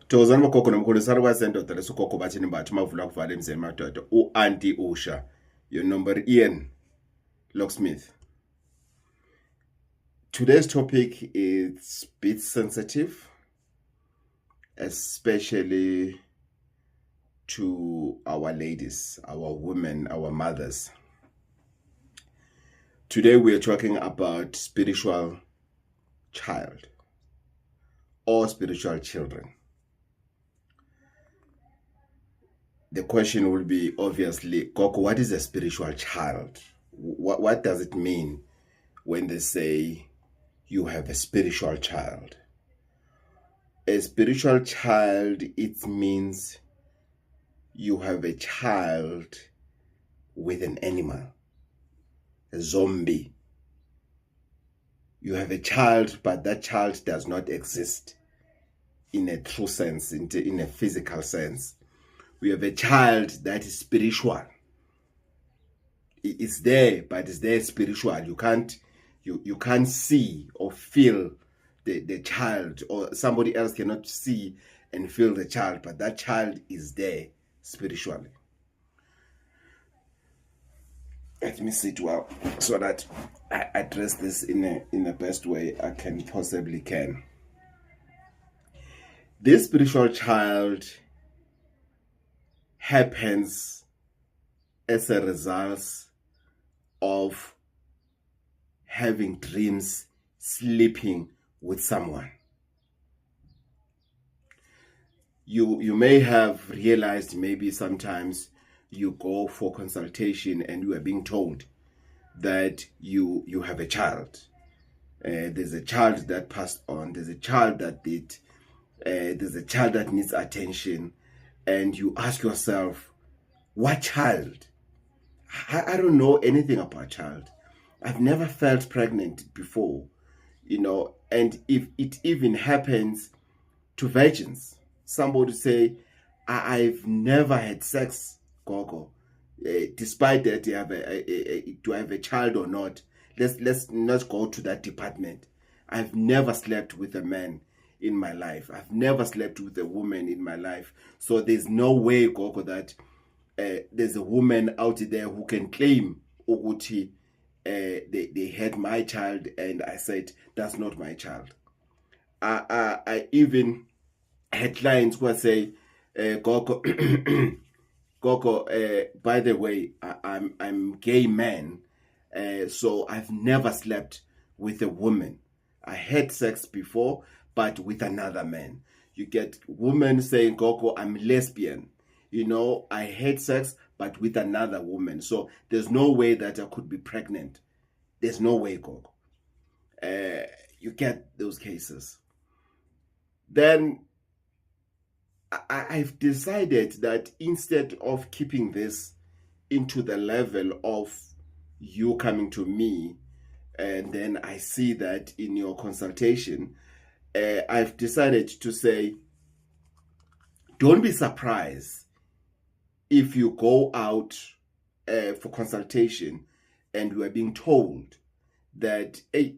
Thokozani bogogo nomkhulu sari kwasendoda lesogogo bathini mbathu mavula kuvala emzeni madoda uAuntie Usha your number Ian Locksmith. Today's topic is a bit sensitive, especially to our ladies, our women, our mothers. Today we are talking about spiritual child or spiritual children. The question will be obviously, Gogo, what is a spiritual child? What does it mean when they say you have a spiritual child? A spiritual child, it means you have a child with an animal, a zombie. You have a child, but that child does not exist in a true sense, in a physical sense. We have a child that is spiritual. It's there, but it's there spiritual. You can't see or feel the child, or somebody else cannot see and feel the child, but that child is there spiritually. Let me sit well so that I address this in the best way I can possibly can. This spiritual child happens as a result of having dreams, sleeping with someone. You may have realized maybe sometimes you go for consultation and you are being told that you have a child. There's a child that passed on, there's a child that did, there's a child that needs attention, and you ask yourself, what child? I don't know anything about child. I've never felt pregnant before, and if it even happens to virgins, somebody say, I've never had sex, Gogo. Despite that, do I have a child or not? Let's not go to that department. I've never slept with a man in my life. I've never slept with a woman in my life. So there's no way, Gogo, that there's a woman out there who can claim Uguti they had my child, and I said that's not my child. I even had clients who say, Gogo, Gogo, by the way, I'm gay man, so I've never slept with a woman. I had sex before, but with another man. You get women saying, Gogo, I'm lesbian. I had sex, but with another woman. So there's no way that I could be pregnant. There's no way, Gogo. You get those cases. Then I've decided that instead of keeping this into the level of you coming to me, and then I see that in your consultation, I've decided to say, don't be surprised if you go out for consultation and you are being told that, hey,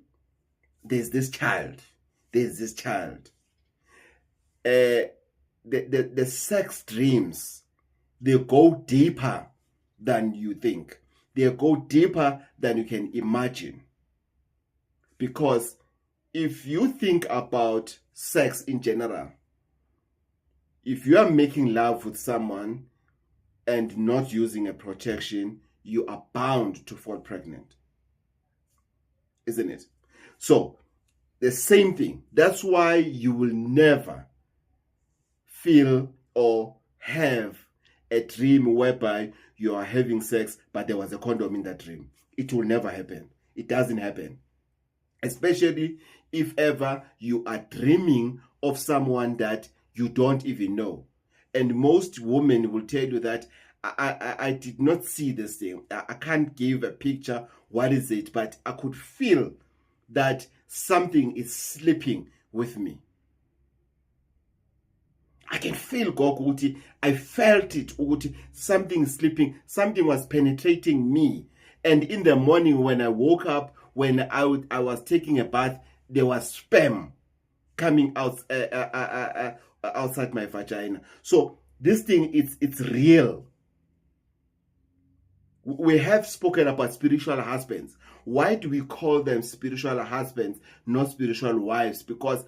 there's this child. The sex dreams, they go deeper than you think. They go deeper than you can imagine. Because if you think about sex in general, if you are making love with someone and not using a protection, you are bound to fall pregnant. Isn't it? So, the same thing. That's why you will never feel or have a dream whereby you are having sex, but there was a condom in that dream. It will never happen. It doesn't happen. Especially if ever you are dreaming of someone that you don't even know. And most women will tell you that I did not see this thing. I can't give a picture. What is it? But I could feel that something is sleeping with me. I can feel, Gogo, I felt it, something sleeping, something was penetrating me. And in the morning when I woke up, when I was taking a bath, there was sperm coming out outside my vagina. So this thing, it's real. We have spoken about spiritual husbands. Why do we call them spiritual husbands, not spiritual wives? Because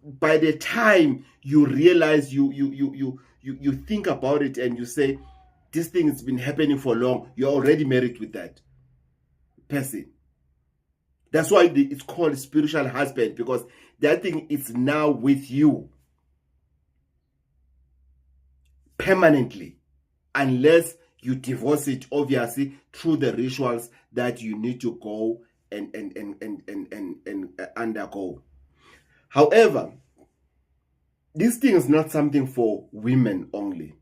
by the time you realize, you think about it and you say, this thing has been happening for long, you're already married with that person. That's why it's called spiritual husband, because that thing is now with you permanently, unless you divorce it, obviously, through the rituals that you need to go and undergo. However, this thing is not something for women only.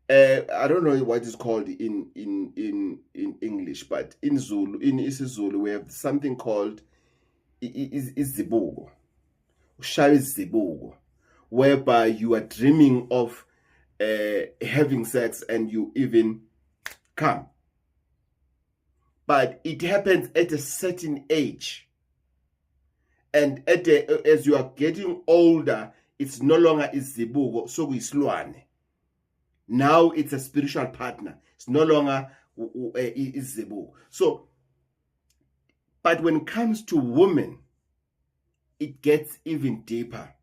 I don't know what it's called in English, but in Zulu, in isiZulu, we have something called izibuko, zibuko, whereby you are dreaming of having sex and you even come. But it happens at a certain age. And as you are getting older, it's no longer izibuko, so isilwane. Now it's a spiritual partner. It's no longer izibuko. So, but when it comes to women, it gets even deeper.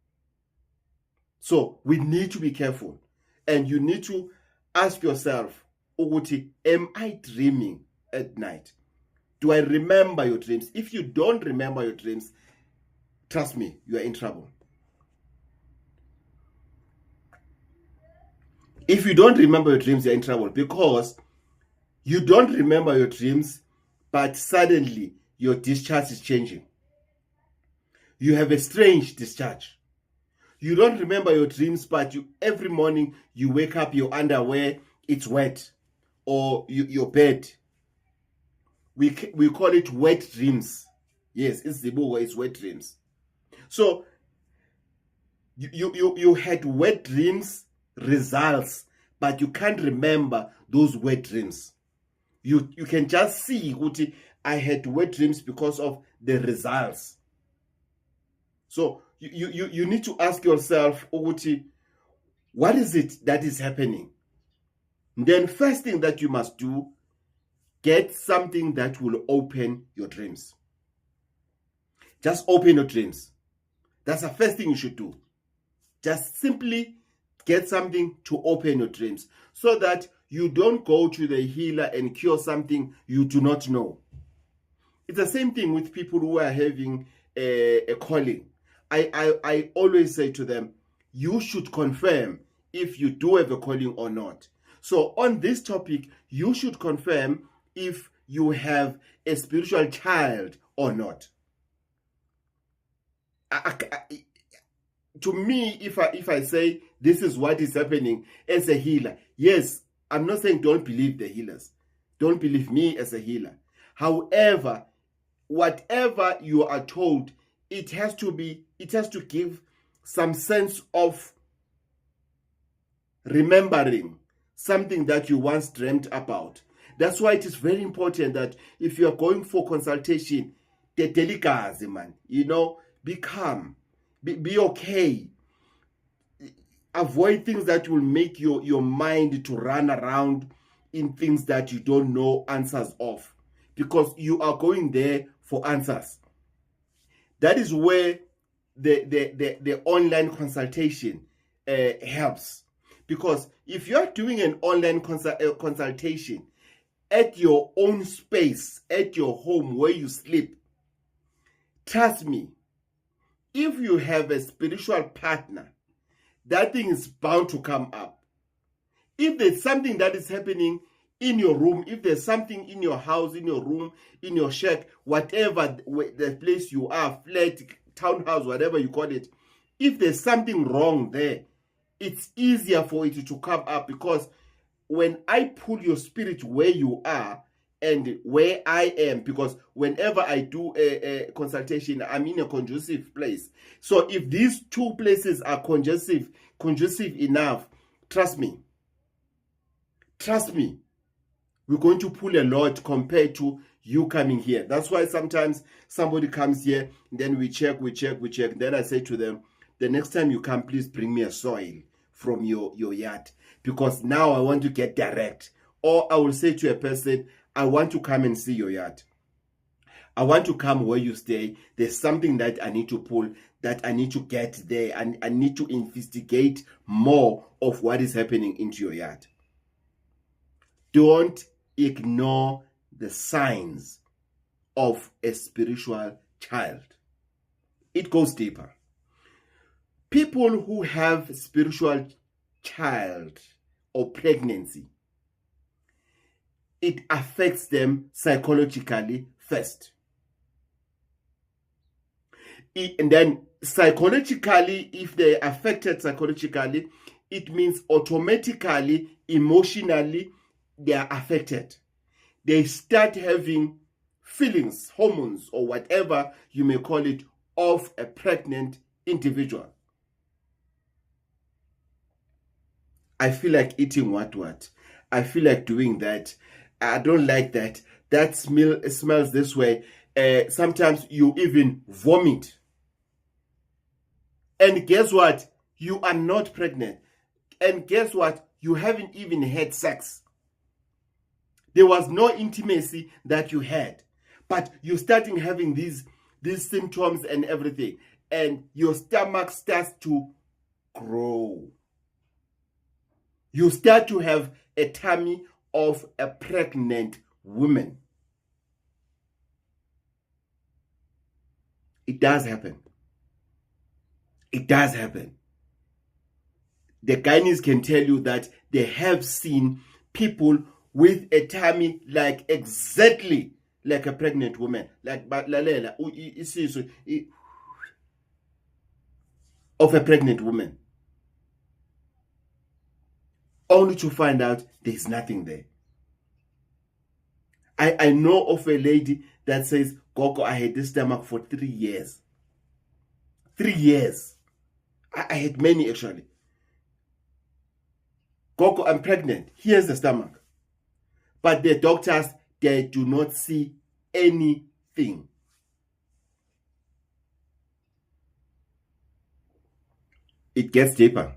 So we need to be careful. And you need to ask yourself, Uguti, am I dreaming at night? Do I remember your dreams? If you don't remember your dreams, trust me, you are in trouble. If you don't remember your dreams, you're in trouble, because you don't remember your dreams, but suddenly your discharge is changing. You have a strange discharge. You don't remember your dreams, but every morning you wake up, your underwear, it's wet, or your bed. We call it wet dreams. Yes, it's zibuko, it's wet dreams. So you had wet dreams results, but you can't remember those wet dreams. You can just see, Uti, I had wet dreams because of the results. So you need to ask yourself, Uti, what is it that is happening? And then first thing that you must do, get something that will open your dreams. Just open your dreams. That's the first thing you should do. Just simply get something to open your dreams, so that you don't go to the healer and cure something you do not know. It's the same thing with people who are having a calling. I always say to them, you should confirm if you do have a calling or not. So on this topic, you should confirm if you have a spiritual child or not. To me, if I say this is what is happening as a healer, yes, I'm not saying don't believe the healers. Don't believe me as a healer. However, whatever you are told, it has to give some sense of remembering something that you once dreamt about. That's why it is very important that if you are going for consultation, tetelikazi, man, be calm, be okay. Avoid things that will make your mind to run around in things that you don't know answers of, because you are going there for answers. That is where the online consultation helps. Because if you are doing an online consultation at your own space, at your home where you sleep, trust me, if you have a spiritual partner, that thing is bound to come up. If there's something that is happening in your room, if there's something in your house, in your room, in your shack, whatever the place you are, flat, townhouse, whatever you call it, if there's something wrong there, it's easier for it to come up, because when I pull your spirit where you are and where I am, because whenever I do a consultation, I'm in a conducive place. So if these two places are conducive enough, trust me, we're going to pull a lot compared to you coming here. That's why sometimes somebody comes here, and then we check. Then I say to them, the next time you come, please bring me a soil from your yard, because now I want to get direct. Or I will say to a person, I want to come and see your yard. I want to come where you stay. There's something that I need to pull, that I need to get there, and I need to investigate more of what is happening into your yard. Don't ignore the signs of a spiritual child. It goes deeper. People who have spiritual child or pregnancy, it affects them psychologically first. And then psychologically, if they're affected psychologically, it means automatically, emotionally, they are affected. They start having feelings, hormones, or whatever you may call it, of a pregnant individual. I feel like eating what? I feel like doing that. I don't like that. That smells this way. Sometimes you even vomit. And guess what? You are not pregnant. And guess what? You haven't even had sex. There was no intimacy that you had. But you're starting having these symptoms and everything. And your stomach starts to grow. You start to have a tummy of a pregnant woman. It does happen. It does happen. The gynaes can tell you that they have seen people with a tummy like exactly like a pregnant woman, like of a pregnant woman, only to find out there's nothing there. I know of a lady that says, Gogo, I had this stomach for 3 years. 3 years. I had many actually. Gogo, I'm pregnant. Here's the stomach. But the doctors, they do not see anything. It gets deeper.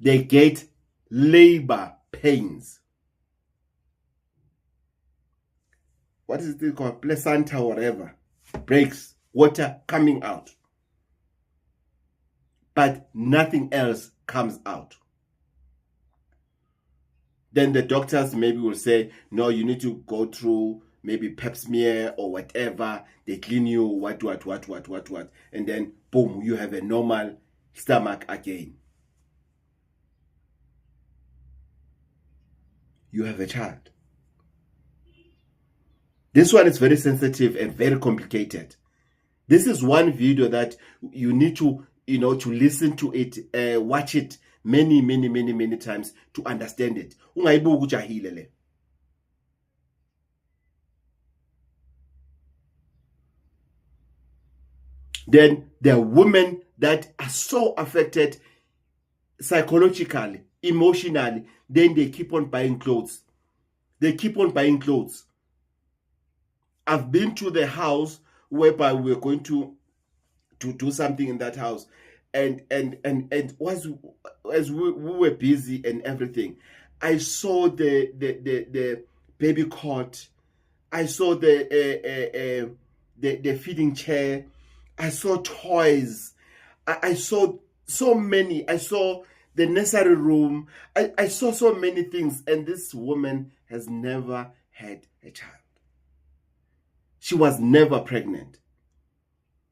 They get labor pains. What is it called? Placenta or whatever. Breaks. Water coming out. But nothing else comes out. Then the doctors maybe will say, no, you need to go through maybe pap smear or whatever. They clean you, what. And then, boom, you have a normal stomach again. You have a child. This one is very sensitive and very complicated. This is one video that you need to, to listen to it, watch it many times to understand it. Then there are women that are so affected psychologically, emotionally, then they keep on buying clothes. They keep on buying clothes. I've been to the house whereby we're going to do something in that house, and as we were busy and everything, I saw the baby cot, I saw the feeding chair, I saw toys, I saw so many, I saw the nursery room, I saw so many things, and this woman has never had a child. She was never pregnant.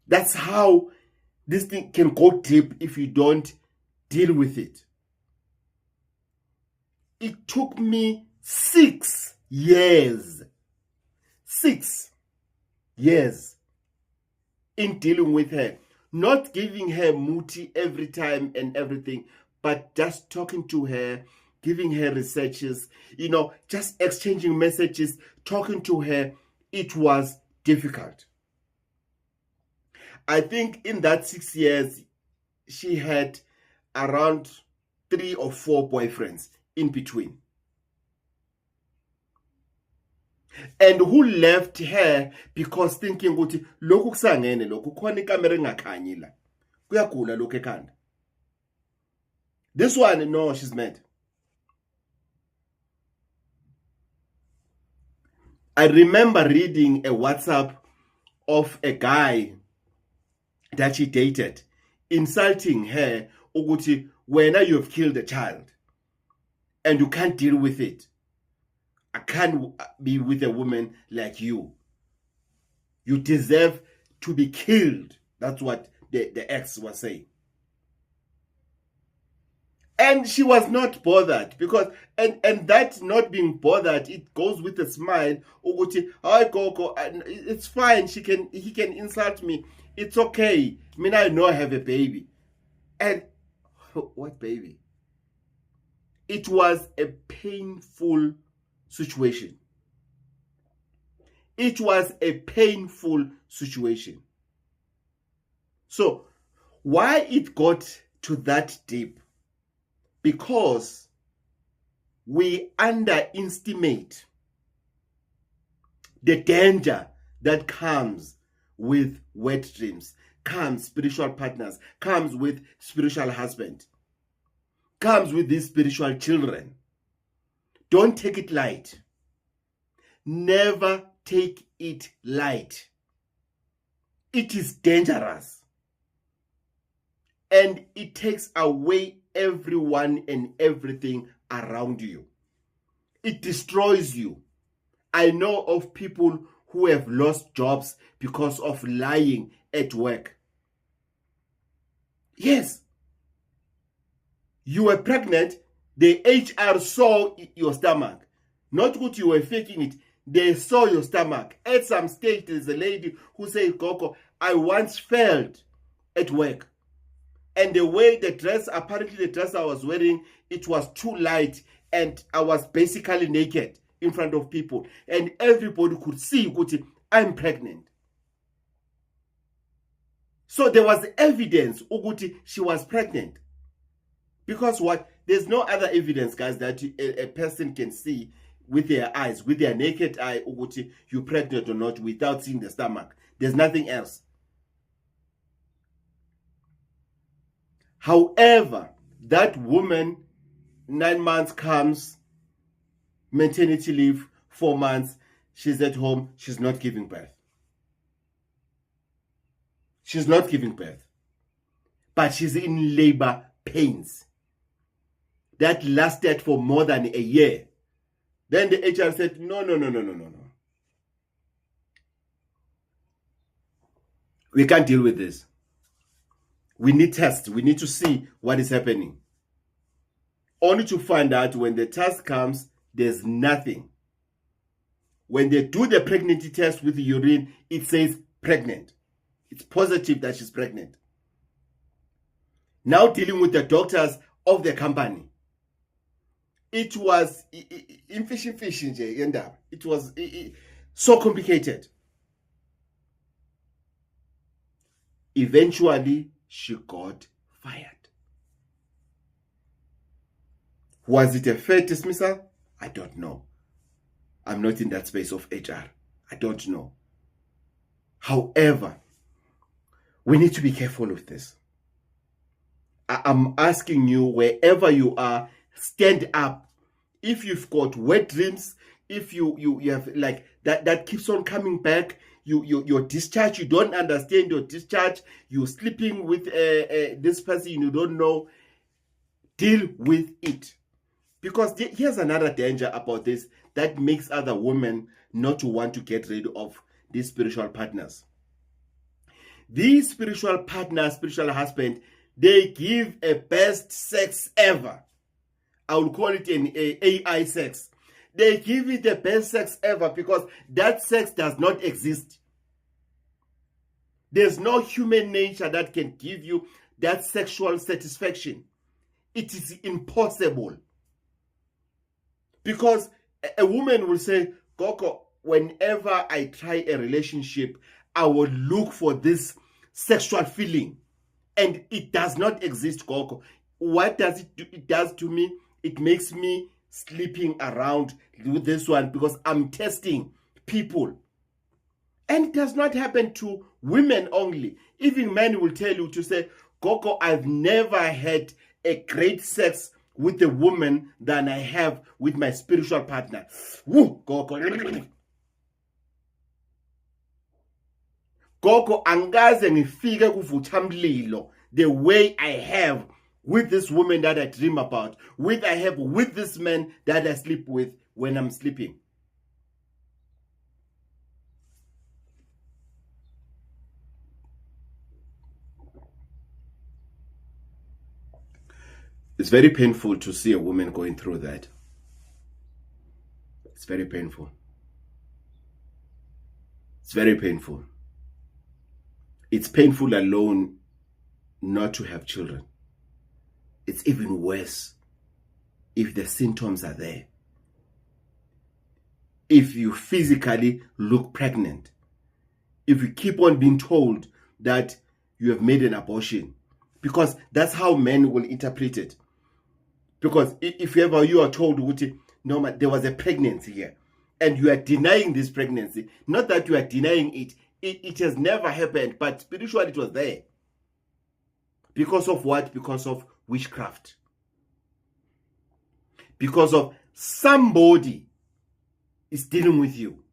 That's how this thing can go deep if you don't deal with it. It took me 6 years. 6 years in dealing with her. Not giving her muti every time and everything, but just talking to her, giving her researches, just exchanging messages, talking to her. It was difficult. I think in that 6 years, she had around 3 or 4 boyfriends in between. And who left her because thinking ukuthi lokhu kusangene lokhu khona ikamera engakhanyi la Kuyagula lokhu ekhanda. This one, no, she's mad. I remember reading a WhatsApp of a guy that she dated, insulting her, ukuthi, when you have killed a child and you can't deal with it, I can't be with a woman like you. You deserve to be killed. That's what the ex was saying. And she was not bothered because, and that not being bothered, it goes with a smile. Ukuthi, hi Gogo, it's fine. He can insult me. It's okay. I mean, I know I have a baby. And what baby? It was a painful situation. It was a painful situation. So, why it got to that deep? Because we underestimate the danger that comes with wet dreams, comes spiritual partners, comes with spiritual husband, comes with these spiritual children. Don't take it light. Never take it light. It is dangerous. And it takes away everyone and everything around you. It destroys you. I know of people who have lost jobs because of lying at work. Yes. You were pregnant, the HR saw your stomach. Not that you were faking it. They saw your stomach. At some stage, there's a lady who said, Gogo, I once failed at work. And the way the dress, apparently the dress I was wearing, it was too light and I was basically naked in front of people. And everybody could see, I'm pregnant. So there was evidence, Uguti, she was pregnant. Because what? There's no other evidence, guys, that a person can see with their eyes, with their naked eye, Uguti, you're pregnant or not, without seeing the stomach. There's nothing else. However, that woman, 9 months comes, maternity leave, 4 months, she's at home, she's not giving birth. She's not giving birth. But she's in labor pains. That lasted for more than a year. Then the HR said, no. We can't deal with this. We need tests. We need to see what is happening. Only to find out when the test comes, there's nothing. When they do the pregnancy test with the urine, it says pregnant. It's positive that she's pregnant. Now dealing with the doctors of the company. It was it was so complicated. Eventually, she got fired. Was it a fair dismissal? I don't know. I'm not in that space of HR. I don't know. However, we need to be careful with this. I'm asking you, wherever you are, stand up. If you've got wet dreams, if you have like that keeps on coming back, your discharge, you don't understand your discharge, you're sleeping with this person you don't know, deal with it. Because here's another danger about this that makes other women not to want to get rid of these spiritual partners. These spiritual partners, spiritual husband, they give a best sex ever. I will call it an AI sex. They give it the best sex ever because that sex does not exist. There's no human nature that can give you that sexual satisfaction. It is impossible. Because a woman will say, Gogo, whenever I try a relationship, I will look for this sexual feeling. And it does not exist, Gogo. What does it do? It does to me, it makes me sleeping around with this one because I'm testing people. And it does not happen to women only. Even men will tell you to say, Gogo, I've never had a great sex with a woman than I have with my spiritual partner. Woo, Gogo. Gogo, angaze ngifike kuvuthamlilo the way I have with this woman that I dream about, with I have with this man that I sleep with when I'm sleeping. It's very painful to see a woman going through that. It's very painful. It's very painful. It's painful alone not to have children. It's even worse if the symptoms are there. If you physically look pregnant, if you keep on being told that you have made an abortion, because that's how men will interpret it. Because if ever you are told, no, there was a pregnancy here, and you are denying this pregnancy, not that you are denying it, it has never happened, but spiritually it was there. Because of what? Because of witchcraft. Because of somebody is dealing with you.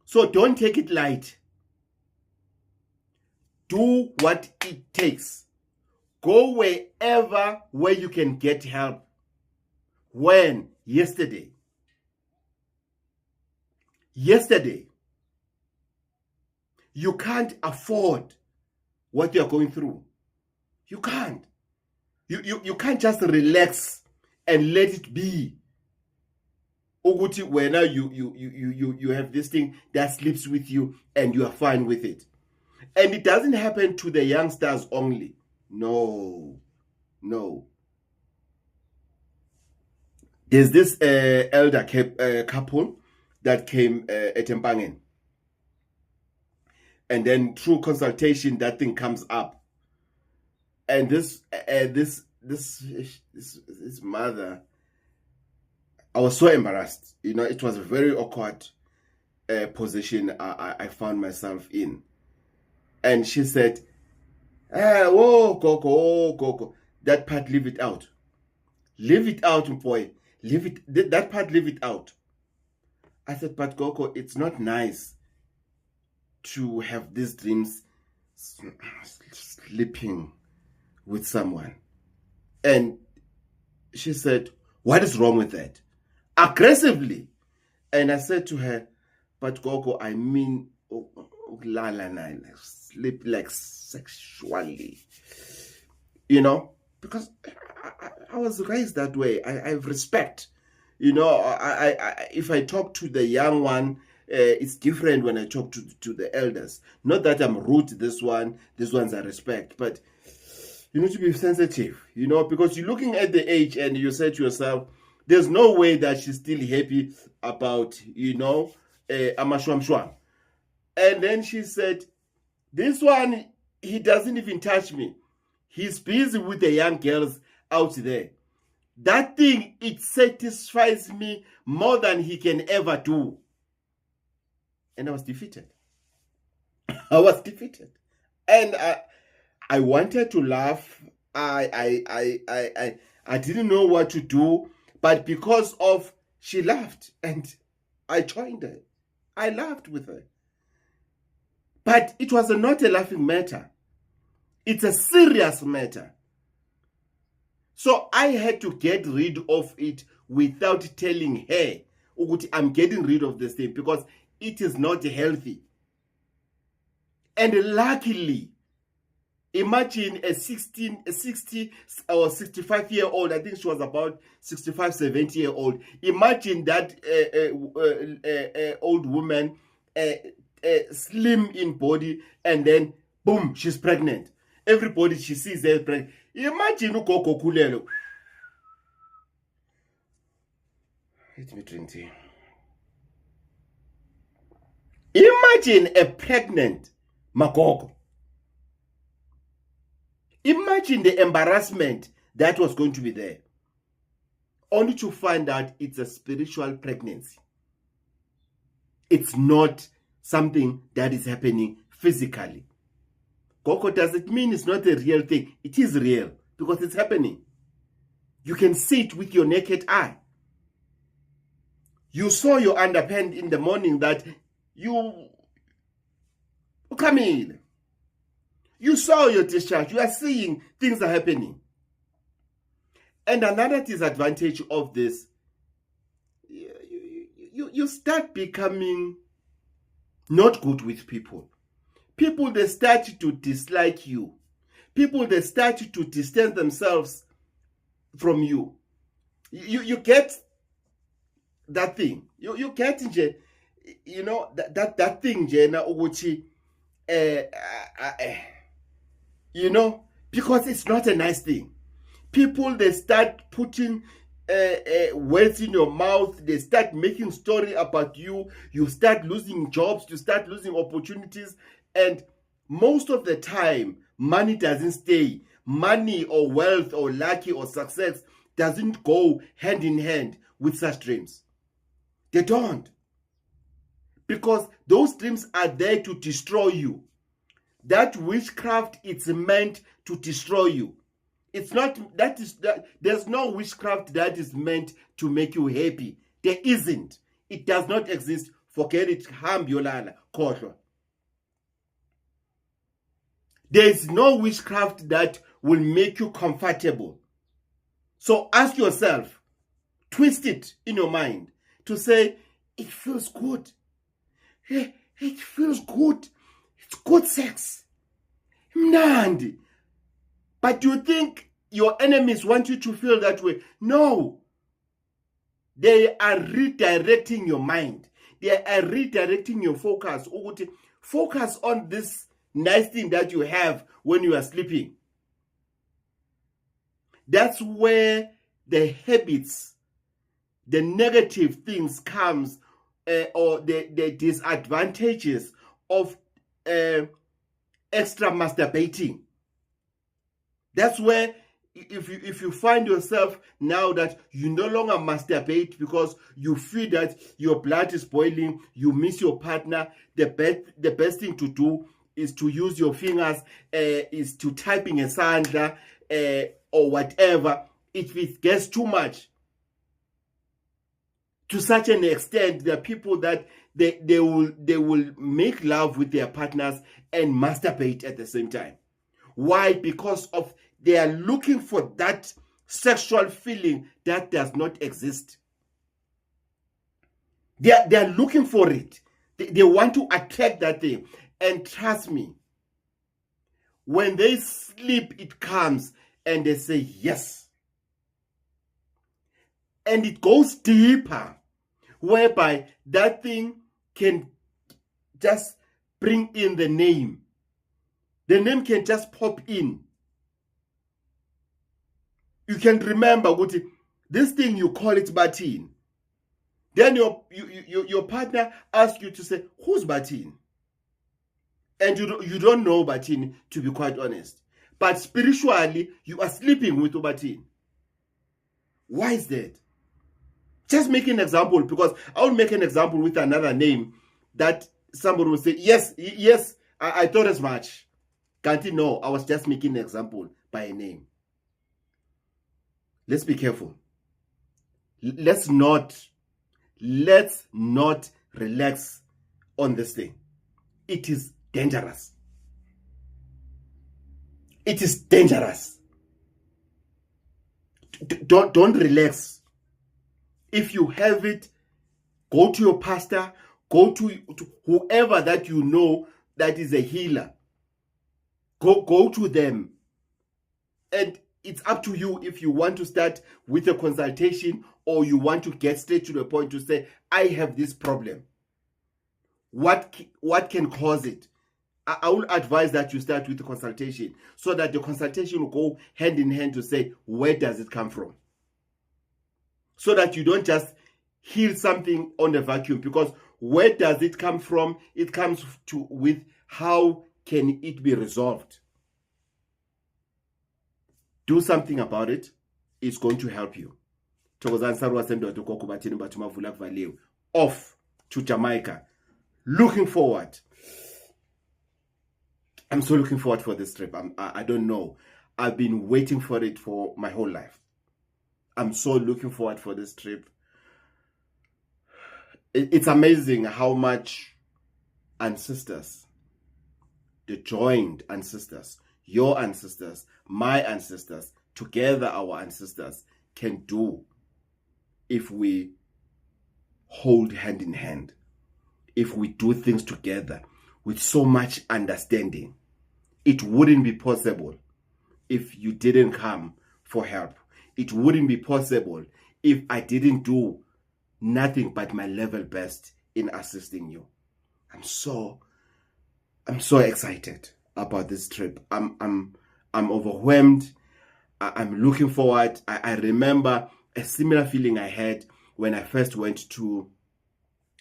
So don't take it light. Do what it takes. Go wherever where you can get help. When? Yesterday, you can't afford what you're going through. You can't. You can't just relax and let it be. Uguti, when you have this thing that sleeps with you and you are fine with it. And it doesn't happen to the youngsters only. No. There's this elder couple that came at Mpangen. And then through consultation, that thing comes up. And this mother, I was so embarrassed. It was a very awkward position I found myself in. And she said, whoa, Gogo, that part, leave it out. Leave it out, boy. That part, leave it out. I said, but Gogo, it's not nice to have these dreams sleeping with someone. And she said, what is wrong with that? Aggressively. And I said to her, but Gogo, I mean, sleep like sexually. Because I was raised that way. I have respect. If I talk to the young one, it's different when I talk to the elders. Not that I'm rude to this one. These ones I respect. But you need to be sensitive, because you're looking at the age and you say to yourself, there's no way that she's still happy about, amashwamshwam. And then she said, this one, he doesn't even touch me. He's busy with the young girls out there. That thing, it satisfies me more than he can ever do. And I was defeated. And I wanted to laugh. I didn't know what to do. But because of she laughed and I joined her. I laughed with her. But it was not a laughing matter. It's a serious matter. So I had to get rid of it without telling her, I'm getting rid of this thing because it is not healthy. And luckily, imagine a 60 or 65-year-old, I think she was about 65, 70-year-old. Imagine that old woman, slim in body, and then, boom, she's pregnant. Everybody she sees is pregnant. Imagine Ukoko Kulelo. Let me drink tea. Imagine a pregnant Makoko. Imagine the embarrassment that was going to be there. Only to find out it's a spiritual pregnancy. It's not something that is happening physically. Gogo, does it mean it's not a real thing? It is real because it's happening. You can see it with your naked eye. You saw your underpant in the morning that you come in. You saw your discharge. You are seeing things are happening. And another disadvantage of this, you start becoming not good with people. People, they start to dislike you. People, they start to distance themselves from you. You get that thing. You get you know that thing, Jena Uguchi. You know, because it's not a nice thing. People, they start putting words in your mouth. They start making story about you. You start losing jobs. You start losing opportunities. And most of the time, money doesn't stay. Money or wealth or lucky or success doesn't go hand in hand with such dreams. They don't. Because those dreams are there to destroy you. That witchcraft, it's meant to destroy you. It's not, there's no witchcraft that is meant to make you happy. There isn't. It does not exist. Forget it. Hambiolana, koshwa. There is no witchcraft that will make you comfortable. So ask yourself, twist it in your mind to say, it feels good. It feels good. It's good sex. Mnandi. But do you think your enemies want you to feel that way? No. They are redirecting your mind. They are redirecting your focus. Focus on this nice thing that you have when you are sleeping. That's where the habits, the negative things comes, or the disadvantages of extra masturbating. That's where if you find yourself now that you no longer masturbate because you feel that your blood is boiling, you miss your partner, the best thing to do is to use your fingers, is to type in a sandla, or whatever. If it gets too much, to such an extent, there are people that they will make love with their partners and masturbate at the same time. Why? Because of they are looking for that sexual feeling that does not exist. They are looking for it. They want to attract that thing. And trust me, when they sleep, it comes and they say yes. And it goes deeper, whereby that thing can just bring in the name. The name can just pop in. You can remember this thing, you call it Batin. Then your partner asks you to say, who's Batin? And you don't know Batin, to be quite honest. But spiritually, you are sleeping with Batin. Why is that? Just make an example, because I will make an example with another name that somebody will say, yes, I thought as much. Kanti, no, I was just making an example by a name. Let's be careful. Let's not relax on this thing. It is dangerous. It is dangerous. Don't relax. If you have it, go to your pastor, go to whoever that you know that is a healer. Go to them. And it's up to you if you want to start with a consultation or you want to get straight to the point to say, I have this problem. What can cause it? I will advise that you start with a consultation so that the consultation will go hand in hand to say, where does it come from? So that you don't just heal something on a vacuum, because where does it come from? It comes with how can it be resolved? Do something about it. It's going to help you. Off to Jamaica. Looking forward. I'm so looking forward for this trip. I don't know. I've been waiting for it for my whole life. I'm so looking forward for this trip. It's amazing how much ancestors, the joined ancestors, your ancestors, my ancestors, together our ancestors can do if we hold hand in hand, if we do things together with so much understanding. It wouldn't be possible if you didn't come for help. It wouldn't be possible if I didn't do nothing but my level best in assisting you. I'm so excited about this trip. I'm overwhelmed. I'm looking forward. I remember a similar feeling I had when I first went to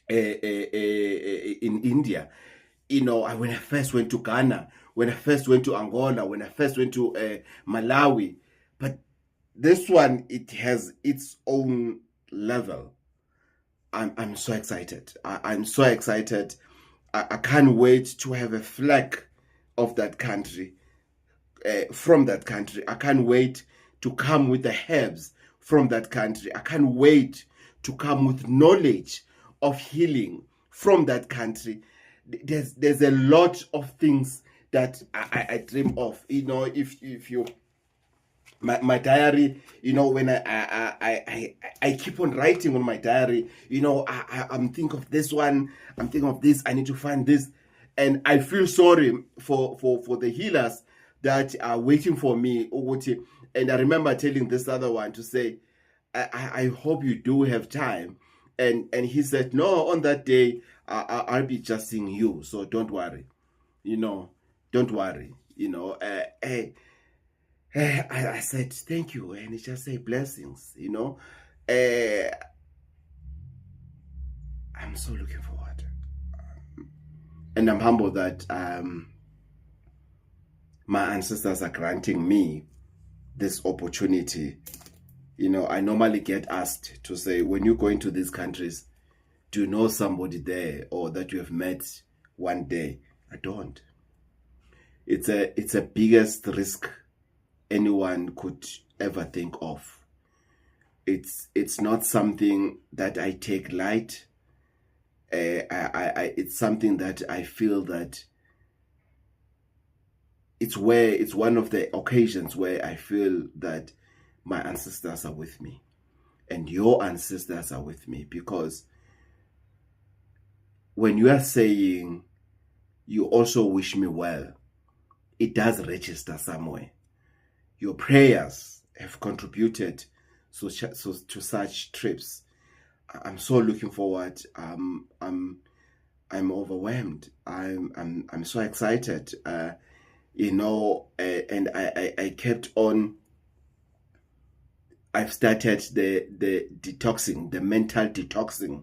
in India. When I first went to Ghana, when I first went to Angola, when I first went to Malawi. But this one, it has its own level. I'm so excited. I'm so excited. I can't wait to have a flag of that country, from that country. I can't wait to come with the herbs from that country. I can't wait to come with knowledge of healing from that country. There's a lot of things that I dream of. If you my diary, when I keep on writing on my diary, I'm thinking of this one, I'm thinking of this, I need to find this. And I feel sorry for the healers that are waiting for me. And I remember telling this other one to say, I hope you do have time. And he said, no, on that day, I'll be just seeing you. So don't worry. Don't worry. I said, thank you. And he just said, blessings. I'm so looking forward. And I'm humbled that my ancestors are granting me this opportunity. I normally get asked to say, when you go into these countries, do you know somebody there or that you have met one day? I don't. It's a biggest risk anyone could ever think of. It's not something that I take light. It's something that I feel that it's one of the occasions where I feel that my ancestors are with me and your ancestors are with me, because when you are saying you also wish me well, it does register somewhere. Your prayers have contributed to such trips. I'm so looking forward. I'm overwhelmed. I'm so excited. And I kept on. I've started the detoxing, the mental detoxing,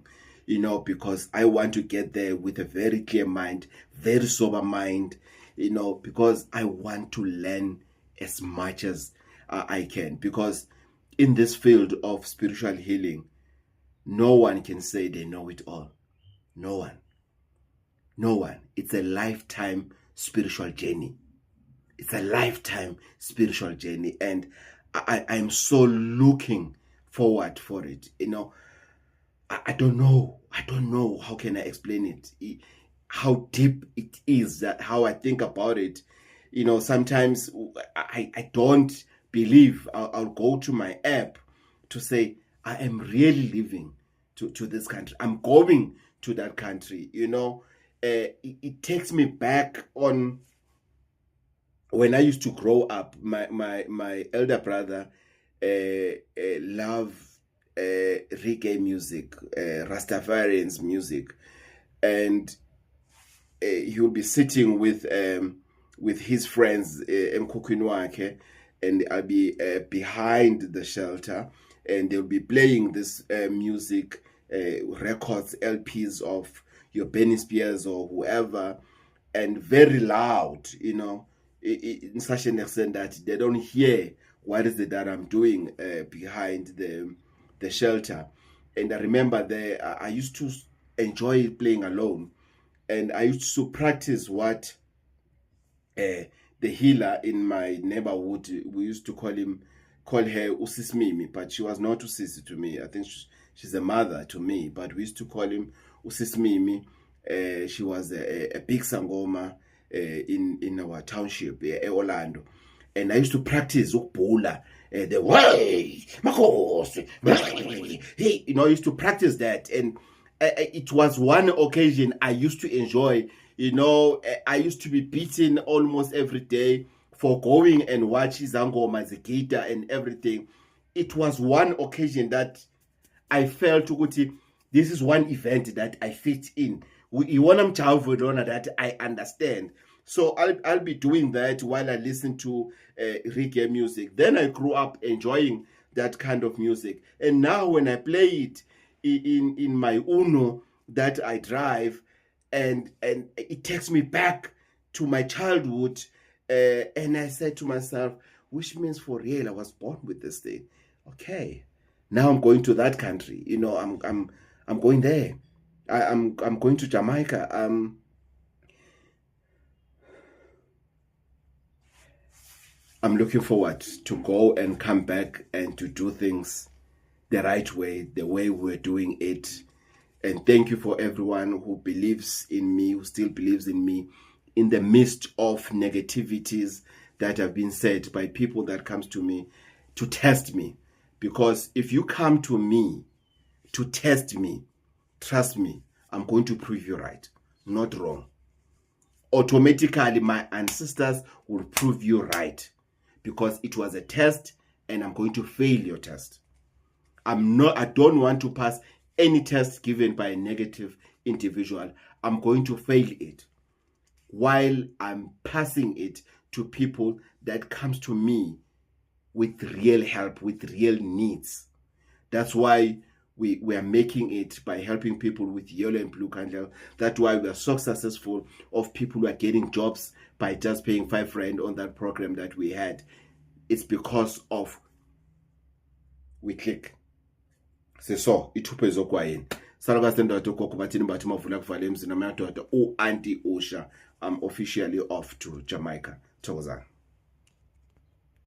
because I want to get there with a very clear mind, very sober mind, because I want to learn as much as I can. Because in this field of spiritual healing, no one can say they know it all. No one. No one. It's a lifetime spiritual journey. It's a lifetime spiritual journey. And I'm so looking forward for it. I don't know. I don't know. How can I explain it? How deep it is, that how I think about it. Sometimes I don't believe. I'll go to my app to say, I am really living to this country. I'm going to that country. It takes me back on when I used to grow up. My elder brother loved reggae music, Rastafarians music, and he would be sitting with his friends, Mkukwinwake, and I'll be behind the shelter, and they'll be playing this music, records, LPs of your Benny Spears or whoever, and very loud, in such an extent that they don't hear what is it that I'm doing behind the shelter. And I remember I used to enjoy playing alone, and I used to practice what the healer in my neighborhood, we used to call her Usis Mimi, but she was not Usisi to me. I think she's a mother to me, but we used to call him Usis Mimi. She was a big sangoma in our township, Orlando. And I used to practice ukbula, the way, makosi, hey, I used to practice that. And it was one occasion I used to enjoy. I used to be beaten almost every day for going and watching Zangoma, Zikita and everything. It was one occasion that I felt this is one event that I fit in. You want that I understand. So I'll be doing that while I listen to reggae music. Then I grew up enjoying that kind of music. And now when I play it in my Uno that I drive, and it takes me back to my childhood, and I said to myself, which means for real I was born with this thing. Okay, now I'm going to that country. I'm going there. I'm going to Jamaica. I'm looking forward to go and come back and to do things the right way, the way we're doing it. And thank you for everyone who believes in me, who still believes in me, in the midst of negativities that have been said by people that comes to me to test me. Because if you come to me to test me, trust me, I'm going to prove you right, not wrong. Automatically, my ancestors will prove you right because it was a test and I'm going to fail your test. I don't want to pass any test given by a negative individual. I'm going to fail it while I'm passing it to people that comes to me with real help, with real needs. That's why we are making it by helping people with yellow and blue candle. That's why we are so successful of people who are getting jobs by just paying R5 on that program that we had. It's because of we click. So ithuphe zokwayini salwa sendoda ukoko bathini bathi mavula kuvala emzini amadoda uAuntie Usha. I'm officially off to Jamaica. Thokozani.